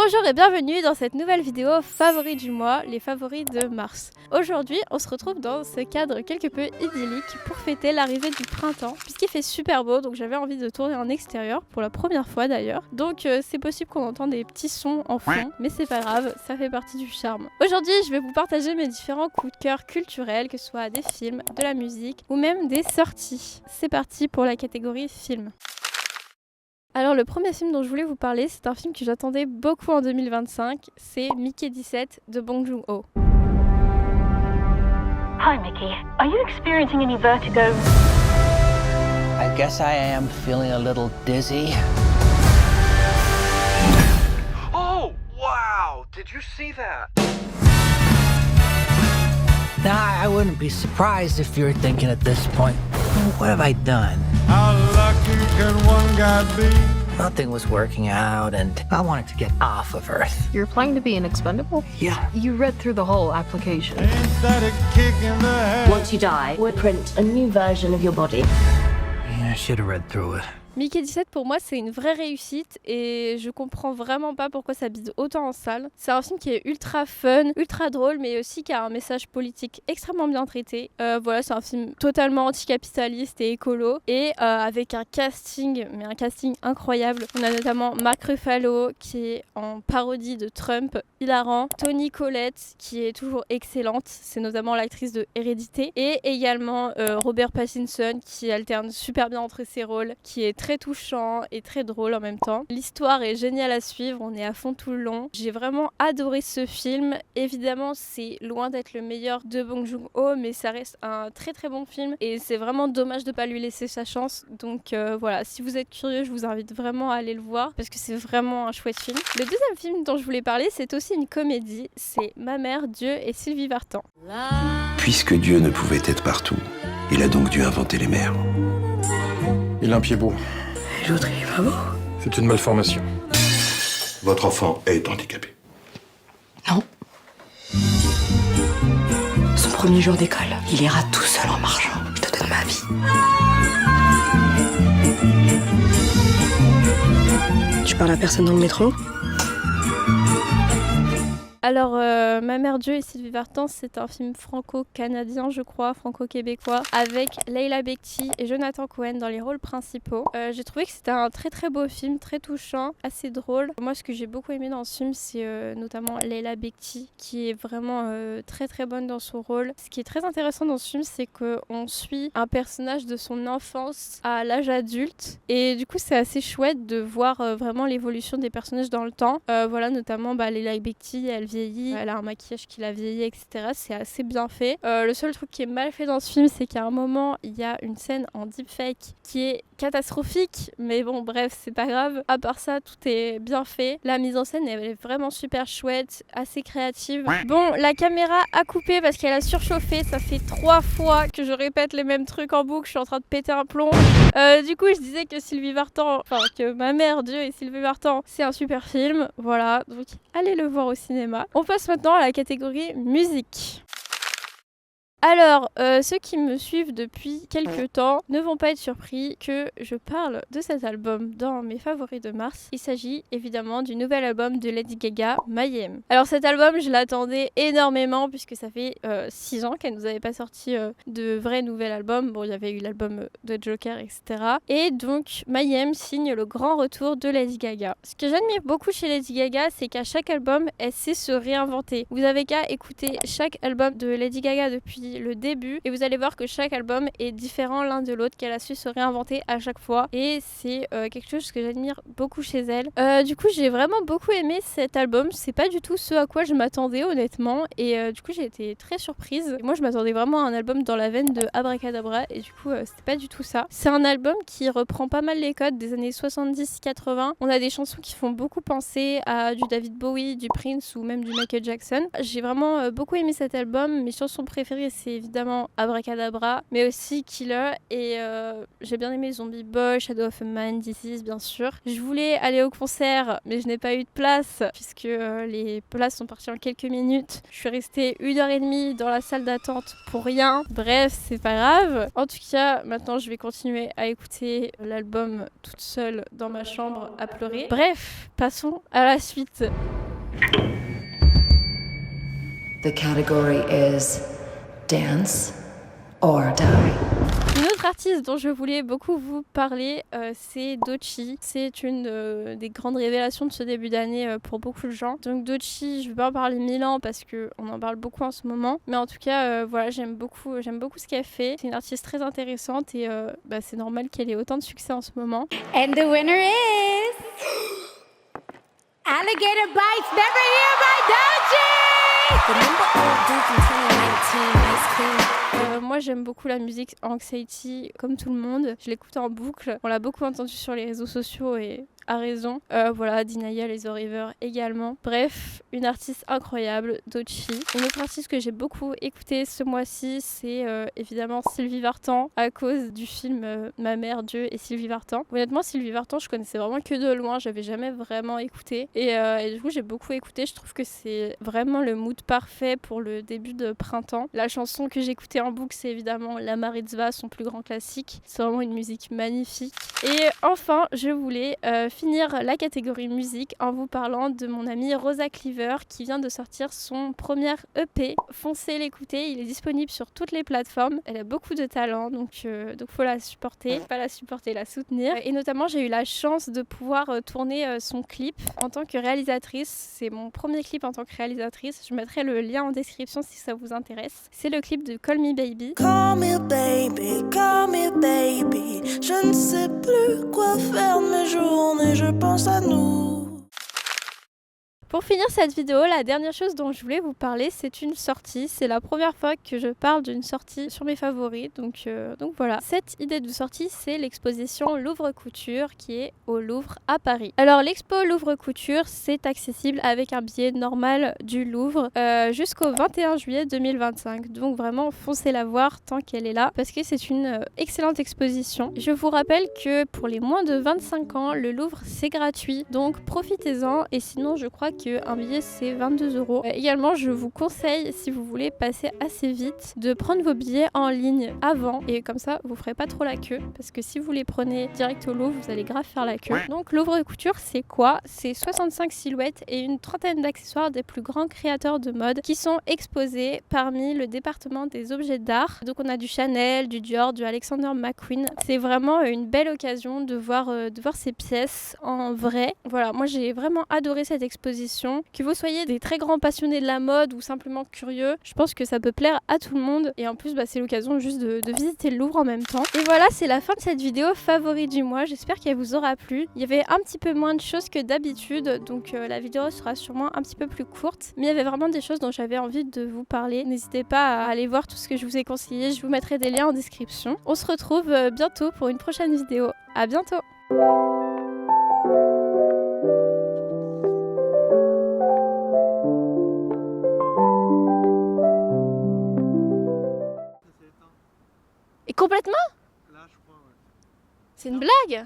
Bonjour et bienvenue dans cette nouvelle vidéo favoris du mois, les favoris de mars. Aujourd'hui, on se retrouve dans ce cadre quelque peu idyllique pour fêter l'arrivée du printemps, puisqu'il fait super beau, donc j'avais envie de tourner en extérieur, pour la première fois d'ailleurs. Donc c'est possible qu'on entende des petits sons en fond, mais c'est pas grave, ça fait partie du charme. Aujourd'hui, je vais vous partager mes différents coups de cœur culturels, que ce soit des films, de la musique, ou même des sorties. C'est parti pour la catégorie film. Alors le premier film dont je voulais vous parler, c'est un film que j'attendais beaucoup en 2025, c'est Mickey 17 de Bong Joon-ho. Hi Mickey, are you experiencing any vertigo? I guess I am feeling a little dizzy. Oh, wow! Did you see that? Now, I wouldn't be surprised if you're thinking at this point, what have I done? How lucky can one guy be? Nothing was working out, and I wanted to get off of Earth. You're applying to be an expendable? Yeah. You read through the whole application. Ain't that a kick in the head? Once you die, we'll print a new version of your body. Yeah, I should have read through it. Mickey 17 pour moi c'est une vraie réussite et je comprends vraiment pas pourquoi ça bide autant en salle. C'est un film qui est ultra fun, ultra drôle mais aussi qui a un message politique extrêmement bien traité. Voilà, c'est un film totalement anticapitaliste et écolo et avec un casting incroyable. On a notamment Mark Ruffalo qui est en parodie de Trump, hilarant, Toni Collette qui est toujours excellente, c'est notamment l'actrice de Hérédité, et également Robert Pattinson qui alterne super bien entre ses rôles, qui est très touchant et très drôle en même temps. L'histoire est géniale à suivre, on est à fond tout le long. J'ai vraiment adoré ce film. Évidemment, c'est loin d'être le meilleur de Bong Joon-ho, mais ça reste un très très bon film et c'est vraiment dommage de pas lui laisser sa chance. Donc voilà, si vous êtes curieux, je vous invite vraiment à aller le voir parce que c'est vraiment un chouette film. Le deuxième film dont je voulais parler, c'est aussi une comédie, c'est Ma mère, Dieu et Sylvie Vartan. Puisque Dieu ne pouvait être partout, il a donc dû inventer les mers. Il a un pied beau. Et l'autre, il est pas beau. C'est une malformation. Votre enfant est handicapé. Non. Son premier jour d'école, il ira tout seul en marchant. Je te donne ma vie. Tu parles à personne dans le métro? Alors, Ma mère Dieu et Sylvie Vartan, c'est un film franco-canadien, je crois, franco-québécois, avec Leila Bekti et Jonathan Cohen dans les rôles principaux. J'ai trouvé que c'était un très très beau film, très touchant, assez drôle. Moi, ce que j'ai beaucoup aimé dans ce film, c'est notamment Leila Bekti, qui est vraiment très très bonne dans son rôle. Ce qui est très intéressant dans ce film, c'est qu'on suit un personnage de son enfance à l'âge adulte. Et du coup, c'est assez chouette de voir vraiment l'évolution des personnages dans le temps. Voilà, notamment Leila Bekti, elle vieillit, elle a un maquillage qui la vieillit, etc. C'est assez bien fait. Le seul truc qui est mal fait dans ce film, c'est qu'à un moment, il y a une scène en deepfake qui est catastrophique, mais bon, bref, c'est pas grave. À part ça, tout est bien fait. La mise en scène, elle est vraiment super chouette, assez créative. Bon, la caméra a coupé parce qu'elle a surchauffé. Ça fait 3 fois que je répète les mêmes trucs en boucle. Je suis en train de péter un plomb. Du coup, je disais que que Ma mère, Dieu et Sylvie Vartan, c'est un super film. Voilà, donc allez le voir au cinéma. On passe maintenant à la catégorie musique. Alors, ceux qui me suivent depuis quelques temps ne vont pas être surpris que je parle de cet album dans mes favoris de mars. Il s'agit évidemment du nouvel album de Lady Gaga, My Aim. Alors cet album, je l'attendais énormément puisque ça fait 6 ans qu'elle nous avait pas sorti de vrai nouvel album. Bon, il y avait eu l'album de Joker, etc. Et donc, My Aim signe le grand retour de Lady Gaga. Ce que j'admire beaucoup chez Lady Gaga, c'est qu'à chaque album, elle sait se réinventer. Vous avez qu'à écouter chaque album de Lady Gaga depuis le début et vous allez voir que chaque album est différent l'un de l'autre, qu'elle a su se réinventer à chaque fois et c'est quelque chose que j'admire beaucoup chez elle. Du coup j'ai vraiment beaucoup aimé cet album, c'est pas du tout ce à quoi je m'attendais honnêtement et du coup j'ai été très surprise. Moi je m'attendais vraiment à un album dans la veine de Abracadabra et du coup c'était pas du tout ça. C'est un album qui reprend pas mal les codes des années 70-80. On a des chansons qui font beaucoup penser à du David Bowie, du Prince ou même du Michael Jackson. J'ai vraiment beaucoup aimé cet album. Mes chansons préférées c'est évidemment Abracadabra, mais aussi Killer et j'ai bien aimé Zombie Boy, Shadow of a Man, This Is bien sûr. Je voulais aller au concert mais je n'ai pas eu de place puisque les places sont parties en quelques minutes. Je suis restée 1h30 dans la salle d'attente pour rien. Bref, c'est pas grave. En tout cas, maintenant je vais continuer à écouter l'album toute seule dans ma chambre à pleurer. Bref, passons à la suite. The category is dance or die. Une autre artiste dont je voulais beaucoup vous parler, c'est Doechii. C'est une des grandes révélations de ce début d'année pour beaucoup de gens. Donc Doechii, je ne vais pas en parler 1000 ans parce qu'on en parle beaucoup en ce moment. Mais en tout cas, voilà, j'aime beaucoup ce qu'elle fait. C'est une artiste très intéressante et c'est normal qu'elle ait autant de succès en ce moment. And the winner is Alligator Bites, Never Here by Doechii! The number one group in 2019 is clear. Moi j'aime beaucoup la musique Anxiety comme tout le monde, je l'écoute en boucle, on l'a beaucoup entendu sur les réseaux sociaux et a raison. Voilà, Denial et The River également. Bref, une artiste incroyable, Doechii. Une autre artiste que j'ai beaucoup écoutée ce mois-ci, c'est évidemment Sylvie Vartan, à cause du film Ma mère, Dieu et Sylvie Vartan. Honnêtement, Sylvie Vartan, je connaissais vraiment que de loin, j'avais jamais vraiment écouté. Et du coup, j'ai beaucoup écouté, je trouve que c'est vraiment le mood parfait pour le début de printemps. La chanson que j'écoutais en boucle, c'est évidemment La Maritza, son plus grand classique. C'est vraiment une musique magnifique. Et enfin, je voulais finir la catégorie musique en vous parlant de mon amie Rosa Cleaver qui vient de sortir son premier EP. Foncez l'écouter, il est disponible sur toutes les plateformes. Elle a beaucoup de talent, donc faut la supporter, pas la supporter, la soutenir. Et notamment, j'ai eu la chance de pouvoir tourner son clip en tant que réalisatrice. C'est mon premier clip en tant que réalisatrice. Je mettrai le lien en description si ça vous intéresse. C'est le clip de Call Me Baby. Call me baby, call me baby. Je ne sais plus quoi faire de mes journées, je pense à nous. Pour finir cette vidéo, la dernière chose dont je voulais vous parler, c'est une sortie. C'est la première fois que je parle d'une sortie sur mes favoris, donc voilà. Cette idée de sortie, c'est l'exposition Louvre Couture qui est au Louvre à Paris. Alors l'expo Louvre Couture, c'est accessible avec un billet normal du Louvre jusqu'au 21 juillet 2025. Donc vraiment, foncez la voir tant qu'elle est là parce que c'est une excellente exposition. Je vous rappelle que pour les moins de 25 ans, le Louvre c'est gratuit, donc profitez-en et sinon je crois qu'un billet c'est 22 €. Également, je vous conseille, si vous voulez passer assez vite, de prendre vos billets en ligne avant et comme ça vous ferez pas trop la queue parce que si vous les prenez direct au Louvre, vous allez grave faire la queue. Donc Louvre Couture, c'est quoi? C'est 65 silhouettes et une trentaine d'accessoires des plus grands créateurs de mode qui sont exposés parmi le département des objets d'art. Donc on a du Chanel, du Dior, du Alexander McQueen. C'est vraiment une belle occasion de voir ces pièces en vrai. Voilà, moi j'ai vraiment adoré cette exposition. Que vous soyez des très grands passionnés de la mode ou simplement curieux, je pense que ça peut plaire à tout le monde. Et en plus, c'est l'occasion juste de visiter le Louvre en même temps. Et voilà, c'est la fin de cette vidéo favori du mois. J'espère qu'elle vous aura plu. Il y avait un petit peu moins de choses que d'habitude, donc la vidéo sera sûrement un petit peu plus courte. Mais il y avait vraiment des choses dont j'avais envie de vous parler. N'hésitez pas à aller voir tout ce que je vous ai conseillé. Je vous mettrai des liens en description. On se retrouve bientôt pour une prochaine vidéo. À bientôt! Et complètement? Là, je crois, ouais. C'est une blague?